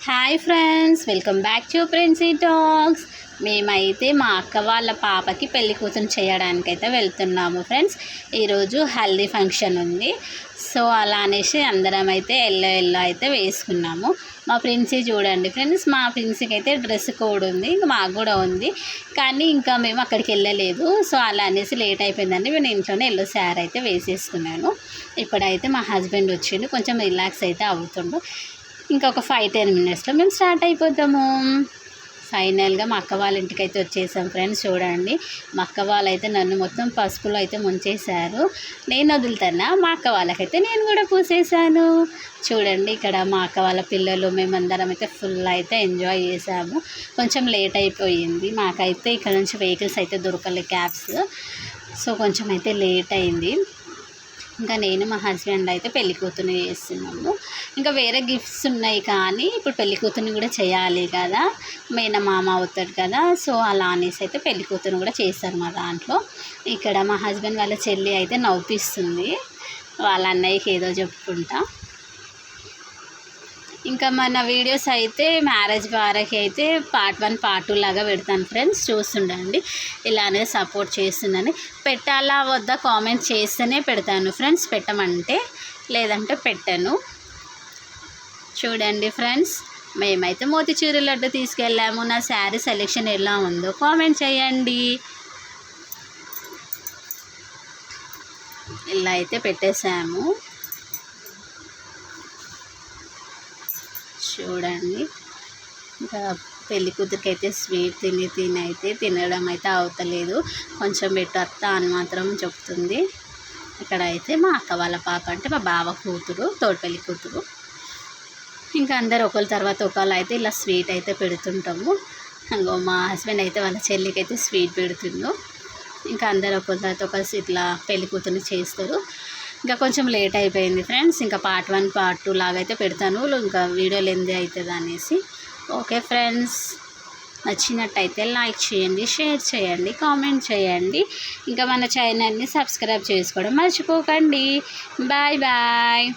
Hi friends, welcome back to Princy talks. మేమైతే మా అక్క వాళ్ళ పాపకి పెళ్లి కూతురు చేయడానికైతే వెళ్తున్నాము ఫ్రెండ్స్. ఈరోజు హల్దీ ఫంక్షన్ ఉంది. సో అలా అనేసి అందరం అయితే ఎల్లో అయితే వేసుకున్నాము. మా ప్రిన్సీ చూడండి ఫ్రెండ్స్, మా ప్రిన్సీకి అయితే డ్రెస్ కోడ్ ఉంది, ఇంకా మాకు కూడా ఉంది. కానీ ఇంకా మేము అక్కడికి వెళ్ళలేదు. సో అలా అనేసి లేట్ అయిపోయిందండి. నేను ఇంట్లోనే ఎల్లో శారీ అయితే వేసేసుకున్నాను. ఇప్పుడైతే మా హస్బెండ్ వచ్చిండు, కొంచెం రిలాక్స్ అయితే అవుతుండు. ఇంకా ఒక 5-10 మినిట్స్లో మేము స్టార్ట్ అయిపోతాము. ఫైనల్గా మా అక్క వాళ్ళ ఇంటికి అయితే వచ్చేసాం ఫ్రెండ్స్. చూడండి, మా అక్క వాళ్ళైతే నన్ను మొత్తం పసుపులో అయితే ముంచేశారు. నేను వదులుతానా, మా అక్క వాళ్ళకైతే నేను కూడా పూసేసాను. చూడండి, ఇక్కడ మా అక్క వాళ్ళ పిల్లలు మేమందరం అయితే ఫుల్ అయితే ఎంజాయ్ చేసాము. కొంచెం లేట్ అయిపోయింది మాకైతే, ఇక్కడ నుంచి వెహికల్స్ అయితే దొరకలే, క్యాబ్స్. సో కొంచెం అయితే లేట్ అయింది. ఇంకా నేను మా హస్బెండ్ అయితే పెళ్లి కూతుర్ని చేస్తున్నాము. ఇంకా వేరే గిఫ్ట్స్ ఉన్నాయి, కానీ ఇప్పుడు పెళ్లి కూతుర్ని కూడా చేయాలి కదా, మేనమామ అవుతాడు కదా. సో అలా అనేసి అయితే పెళ్లి కూతుర్ని కూడా చేస్తారు మా దాంట్లో. ఇక్కడ మా హస్బెండ్ వాళ్ళ చెల్లి అయితే నవ్విస్తుంది, వాళ్ళ అన్నయ్యకి ఏదో చెప్పుకుంటా. ఇంకా మన వీడియోస్ అయితే మ్యారేజ్ వారికి అయితే పార్ట్ 1 పార్ట్ 2 లాగా పెడతాను ఫ్రెండ్స్, చూస్తుండండి. ఇలానే సపోర్ట్ చేస్తుందని. పెట్టాలా వద్దా కామెంట్ చేస్తేనే పెడతాను ఫ్రెండ్స్, పెట్టమంటే, లేదంటే పెట్టను. చూడండి ఫ్రెండ్స్, మేమైతే మోతిచూరు లడ్డు తీసుకెళ్ళాము. నా శారీ సెలెక్షన్ ఎలా ఉందో కామెంట్ చేయండి. ఇలా అయితే పెట్టేశాము. చూడండి, ఇంకా పెళ్లి కూతురికి అయితే స్వీట్ తిని అయితే తినడం అయితే అవుతలేదు. కొంచెం పెట్టు అత్త అని మాత్రం చెప్తుంది. ఇక్కడ అయితే మా అక్క వాళ్ళ పాప అంటే మా బావ కూతురు, తోడుపెళ్లి కూతురు. ఇంకా అందరు ఒకరి తర్వాత ఒకళ్ళు అయితే ఇలా స్వీట్ అయితే పెడుతుంటాము. ఇంకో మా హస్బెండ్ అయితే వాళ్ళ చెల్లికి అయితే స్వీట్ పెడుతుండు. ఇంకా అందరు ఒకరి తర్వాత ఒకరు ఇట్లా పెళ్లి కూతుర్ని చేస్తారు. ఇంకా కొంచెం లేట్ అయిపోయింది ఫ్రెండ్స్. ఇంకా పార్ట్ 1 పార్ట్ 2 లాగా అయితే పెడతాను, ఇంకా వీడియో లెంత్ అవుతుంది అనేసి. ఓకే ఫ్రెండ్స్, నచ్చినట్టయితే లైక్ చేయండి, షేర్ చేయండి, కామెంట్ చేయండి. ఇంకా మన ఛానల్ని సబ్స్క్రైబ్ చేసుకోవడం మర్చిపోకండి. Bye bye.